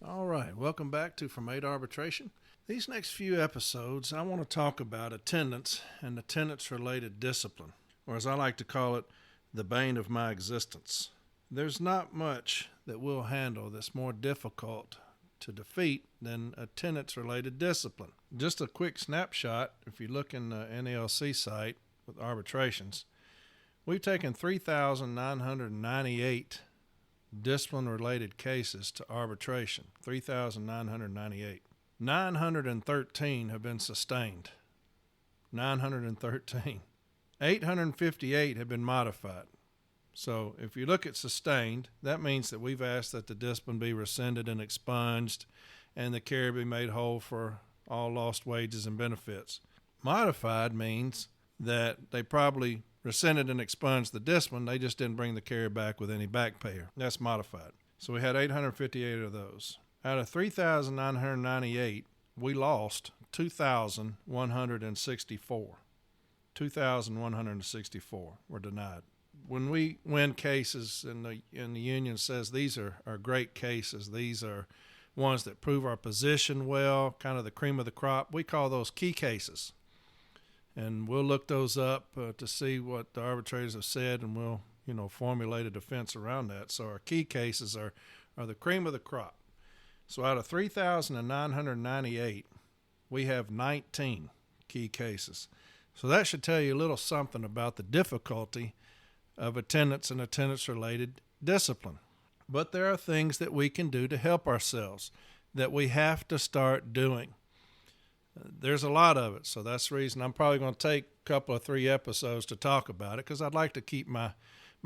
All right, welcome back to From A to Arbitration. These next few episodes, I want to talk about attendance and attendance-related discipline, or as I like to call it, the bane of my existence. There's not much that we'll handle that's more difficult to defeat than attendance-related discipline. Just a quick snapshot, if you look in the NALC site with arbitrations, we've taken 3,998 discipline-related cases to arbitration, 3,998. 913 have been sustained. 913. 858 have been modified. So if you look at sustained, that means that we've asked that the discipline be rescinded and expunged and the carrier be made whole for all lost wages and benefits. Modified means that they probably rescinded and expunged the discipline, they just didn't bring the carrier back with any back pay. That's modified. So we had 858 of those. Out of 3,998, we lost 2,164. 2,164 were denied. When we win cases and the union says these are great cases, these are ones that prove our position well, kind of the cream of the crop, we call those key cases. And we'll look those up to see what the arbitrators have said, and we'll, formulate a defense around that. So our key cases are the cream of the crop. So out of 3,998, we have 19 key cases. So that should tell you a little something about the difficulty of attendance and attendance-related discipline. But there are things that we can do to help ourselves that we have to start doing. There's a lot of it, so that's the reason I'm probably going to take a couple of 3 episodes to talk about it, because I'd like to keep my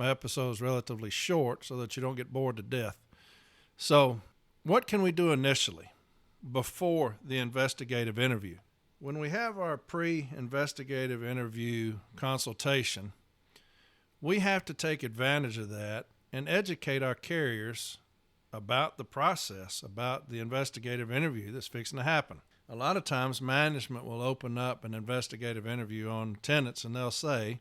episodes relatively short so that you don't get bored to death. So what can we do initially before the investigative interview? When we have our pre-investigative interview consultation, we have to take advantage of that and educate our carriers about the process, about the investigative interview that's fixing to happen. A lot of times management will open up an investigative interview on attendance and they'll say,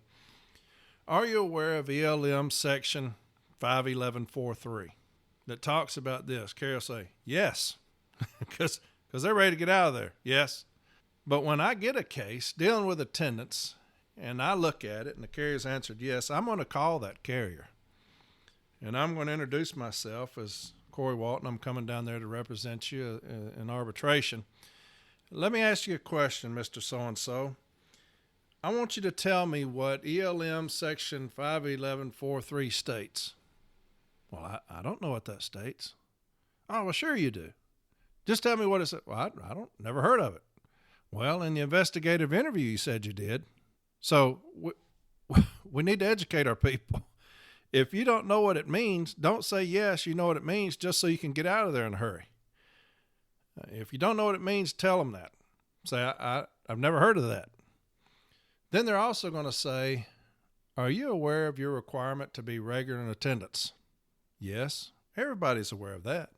are you aware of ELM section 51143 that talks about this? Carrier will say, yes, because they're ready to get out of there. Yes. But when I get a case dealing with attendance and I look at it and the carrier's answered yes, I'm going to call that carrier. And I'm going to introduce myself as Corey Walton. I'm coming down there to represent you in arbitration. Let me ask you a question, Mr. So-and-so. I want you to tell me what ELM section 51143 states. Well, I don't know what that states. Oh, well, sure you do. Just tell me what it says. Well, I don't, never heard of it. Well, in the investigative interview, you said you did. So we need to educate our people. If you don't know what it means, don't say yes, you know what it means, just so you can get out of there in a hurry. If you don't know what it means, tell them that. Say, I've never heard of that. Then they're also going to say, are you aware of your requirement to be regular in attendance? Yes, everybody's aware of that.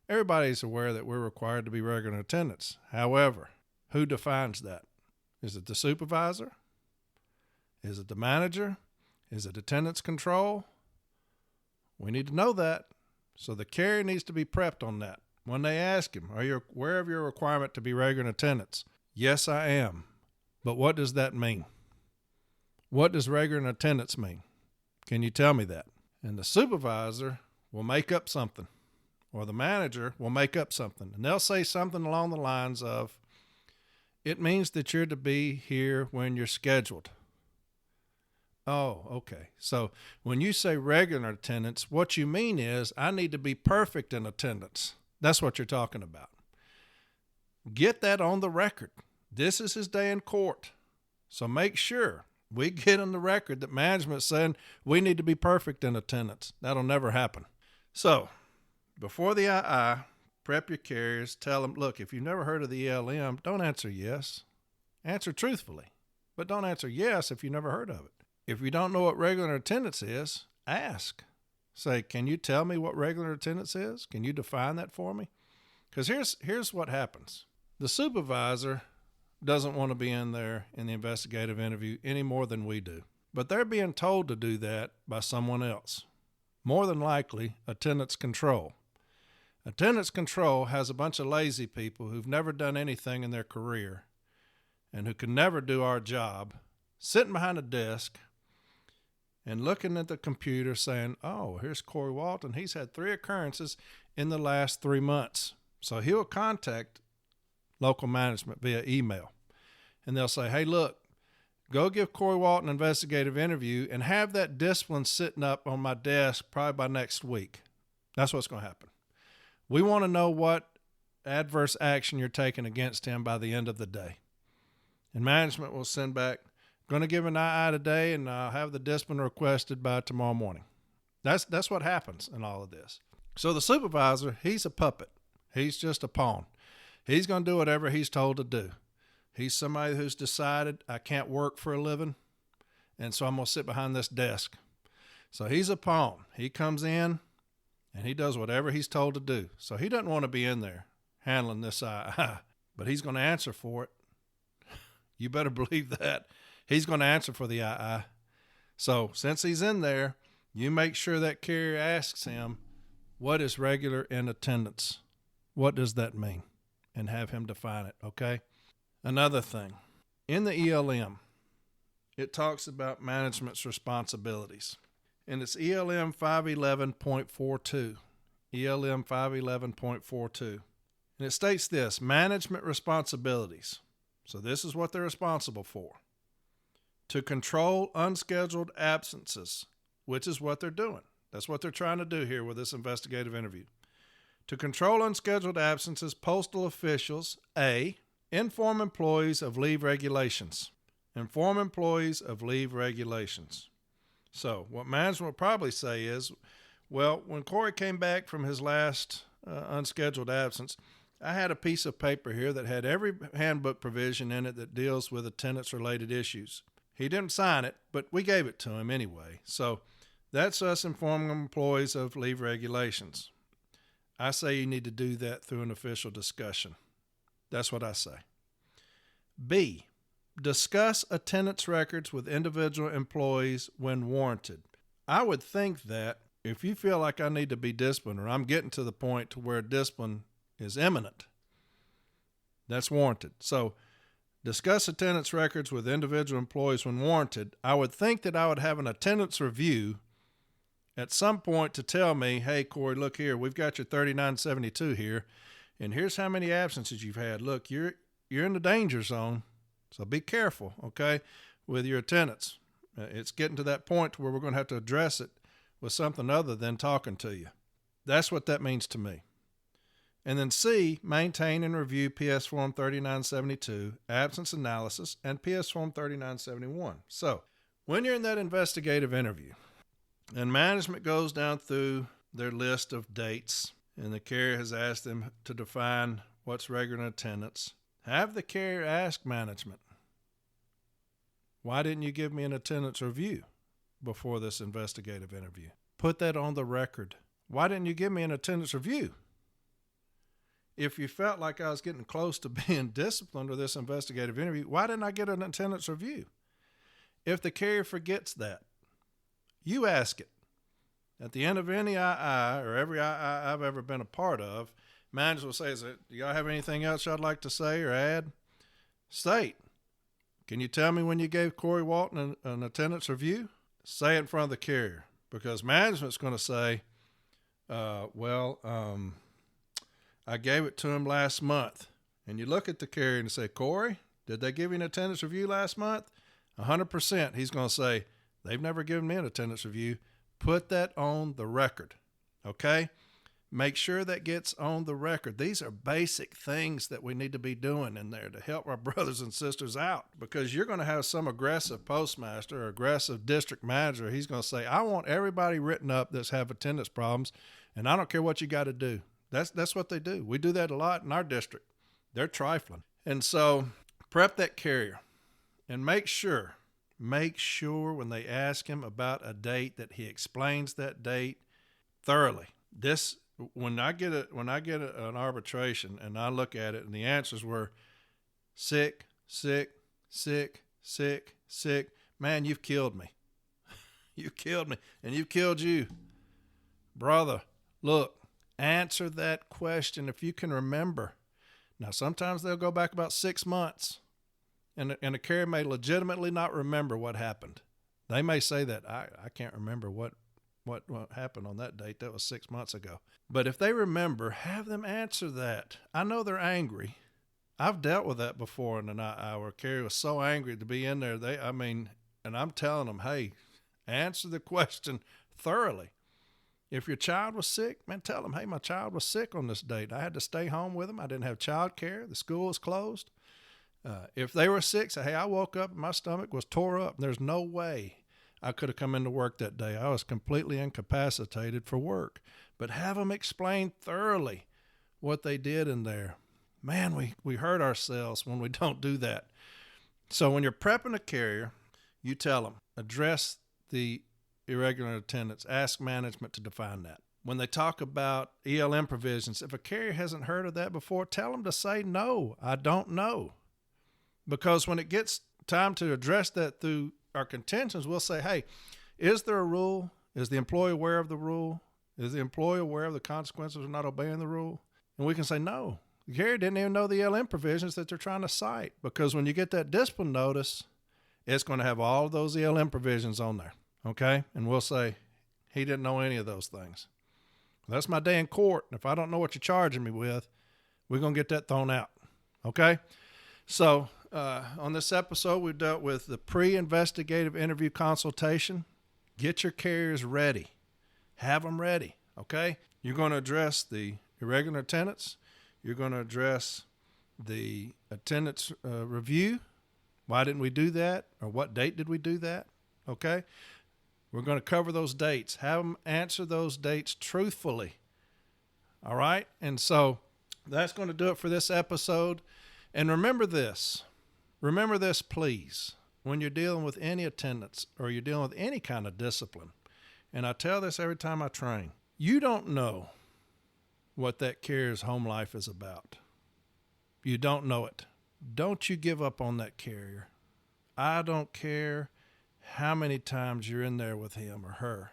Everybody's aware that we're required to be regular in attendance. However, who defines that? Is it the supervisor? Is it the manager? Is it attendance control? We need to know that. So the carrier needs to be prepped on that. When they ask him, are you aware of your requirement to be regular in attendance? Yes, I am. But what does that mean? What does regular in attendance mean? Can you tell me that? And the supervisor will make up something, or the manager will make up something. And they'll say something along the lines of, it means that you're to be here when you're scheduled. Oh, okay. So when you say regular attendance, what you mean is I need to be perfect in attendance. That's what you're talking about. Get that on the record. This is his day in court. So make sure we get on the record that management's saying we need to be perfect in attendance. That'll never happen. So before the II, prep your carriers. Tell them, look, if you've never heard of the ELM, don't answer yes. Answer truthfully. But don't answer yes if you've never heard of it. If you don't know what regular attendance is, ask. Say, can you tell me what regular attendance is? Can you define that for me? Because here's what happens. The supervisor doesn't want to be in there in the investigative interview any more than we do. But they're being told to do that by someone else. More than likely, attendance control. Attendance control has a bunch of lazy people who've never done anything in their career and who can never do our job, sitting behind a desk and looking at the computer saying, oh, here's Corey Walton. He's had 3 occurrences in the last 3 months. So he'll contact local management via email. And they'll say, hey, look, go give Corey Walton an investigative interview and have that discipline sitting up on my desk probably by next week. That's what's going to happen. We want to know what adverse action you're taking against him by the end of the day. And management will send back, going to give an II today, and I'll have the discipline requested by tomorrow morning. That's what happens in all of this. So the supervisor, he's a puppet. He's just a pawn. He's going to do whatever he's told to do. He's somebody who's decided, I can't work for a living, and so I'm going to sit behind this desk. So he's a pawn. He comes in, and he does whatever he's told to do. So he doesn't want to be in there handling this II, but he's going to answer for it. You better believe that. He's going to answer for the II. So since he's in there, you make sure that carrier asks him, what is regular in attendance? What does that mean? And have him define it, okay? Another thing, in the ELM, it talks about management's responsibilities. And it's ELM 511.42. ELM 511.42. And it states this, management responsibilities. So this is what they're responsible for. To control unscheduled absences, which is what they're doing. That's what they're trying to do here with this investigative interview. To control unscheduled absences, postal officials, A, inform employees of leave regulations. Inform employees of leave regulations. So what management will probably say is, well, when Corey came back from his last unscheduled absence, I had a piece of paper here that had every handbook provision in it that deals with attendance-related issues. He didn't sign it, but we gave it to him anyway. So that's us informing employees of leave regulations. I say you need to do that through an official discussion. That's what I say. B, discuss attendance records with individual employees when warranted. I would think that if you feel like I need to be disciplined or I'm getting to the point to where discipline is imminent, that's warranted. So discuss attendance records with individual employees when warranted. I would think that I would have an attendance review at some point to tell me, hey, Corey, look here, we've got your 3972 here, and here's how many absences you've had. Look, you're in the danger zone, so be careful, okay, with your attendance. It's getting to that point where we're going to have to address it with something other than talking to you. That's what that means to me. And then C, maintain and review PS Form 3972, absence analysis, and PS Form 3971. So when you're in that investigative interview and management goes down through their list of dates and the carrier has asked them to define what's regular in attendance, have the carrier ask management, why didn't you give me an attendance review before this investigative interview? Put that on the record. Why didn't you give me an attendance review? If you felt like I was getting close to being disciplined with this investigative interview, why didn't I get an attendance review? If the carrier forgets that, you ask it. At the end of any II or every II I've ever been a part of, managers will say, do y'all have anything else y'd like to say or add? State. Can you tell me when you gave Corey Walton an attendance review? Say it in front of the carrier, because management's going to say, I gave it to him last month. And you look at the carrier and say, Corey, did they give you an attendance review last month? 100%. He's going to say, they've never given me an attendance review. Put that on the record, okay? Make sure that gets on the record. These are basic things that we need to be doing in there to help our brothers and sisters out, because you're going to have some aggressive postmaster or aggressive district manager. He's going to say, I want everybody written up that's have attendance problems, and I don't care what you got to do. That's what they do. We do that a lot in our district. They're trifling. And so prep that carrier and make sure when they ask him about a date that he explains that date thoroughly. When I get an arbitration and I look at it and the answers were sick, man, you've killed me. You killed me, and you've killed you. Brother, look, Answer that question if you can remember. Now, sometimes they'll go back about 6 months, and a carrier may legitimately not remember what happened. They may say that, I can't remember what happened on that date. That was 6 months ago. But if they remember, have them answer that. I know they're angry. I've dealt with that before in the night hour. A carrier was so angry to be in there. And I'm telling them, hey, answer the question thoroughly. If your child was sick, man, tell them, hey, my child was sick on this date. I had to stay home with them. I didn't have child care. The school was closed. If they were sick, say, hey, I woke up and my stomach was tore up. There's no way I could have come into work that day. I was completely incapacitated for work. But have them explain thoroughly what they did in there. Man, we hurt ourselves when we don't do that. So when you're prepping a carrier, you tell them, address the irregular attendance, ask management to define that. When they talk about ELM provisions, if a carrier hasn't heard of that before, tell them to say, no, I don't know. Because when it gets time to address that through our contentions, we'll say, hey, is there a rule? Is the employee aware of the rule? Is the employee aware of the consequences of not obeying the rule? And we can say, no, the carrier didn't even know the ELM provisions that they're trying to cite. Because when you get that discipline notice, it's going to have all of those ELM provisions on there. Okay? And we'll say, he didn't know any of those things. That's my day in court. And if I don't know what you're charging me with, we're going to get that thrown out. Okay? So on this episode, we've dealt with the pre-investigative interview consultation. Get your carriers ready. Have them ready. Okay? You're going to address the irregular attendance. You're going to address the attendance review. Why didn't we do that? Or what date did we do that? Okay? We're going to cover those dates. Have them answer those dates truthfully. All right? And so that's going to do it for this episode. And remember this. Remember this, please, when you're dealing with any attendance or you're dealing with any kind of discipline. And I tell this every time I train. You don't know what that carrier's home life is about. You don't know it. Don't you give up on that carrier. I don't care how many times you're in there with him or her.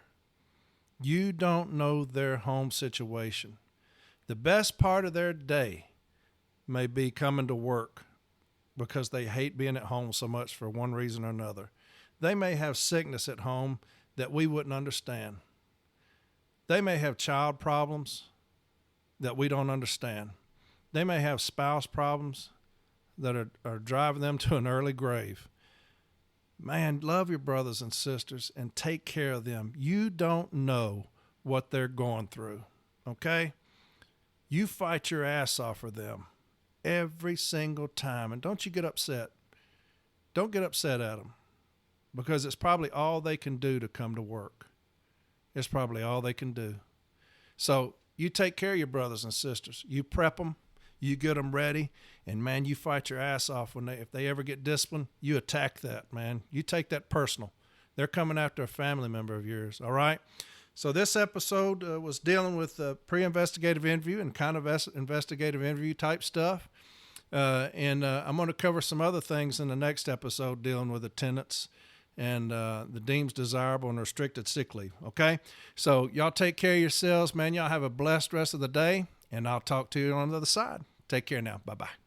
You don't know their home situation. The best part of their day may be coming to work because they hate being at home so much for one reason or another. They may have sickness at home that we wouldn't understand. They may have child problems that we don't understand. They may have spouse problems that are driving them to an early grave. Man, love your brothers and sisters and take care of them. You don't know what they're going through, okay? You fight your ass off for them every single time. And don't you get upset. Don't get upset at them because it's probably all they can do to come to work. It's probably all they can do. So you take care of your brothers and sisters. You prep them. You get them ready, and, man, you fight your ass off if they ever get disciplined. You attack that, man. You take that personal. They're coming after a family member of yours, all right? So this episode was dealing with pre-investigative interview and kind of investigative interview type stuff. And I'm going to cover some other things in the next episode dealing with attendance and the deems desirable and restricted sick leave, okay? So y'all take care of yourselves, man. Y'all have a blessed rest of the day, and I'll talk to you on the other side. Take care now. Bye-bye.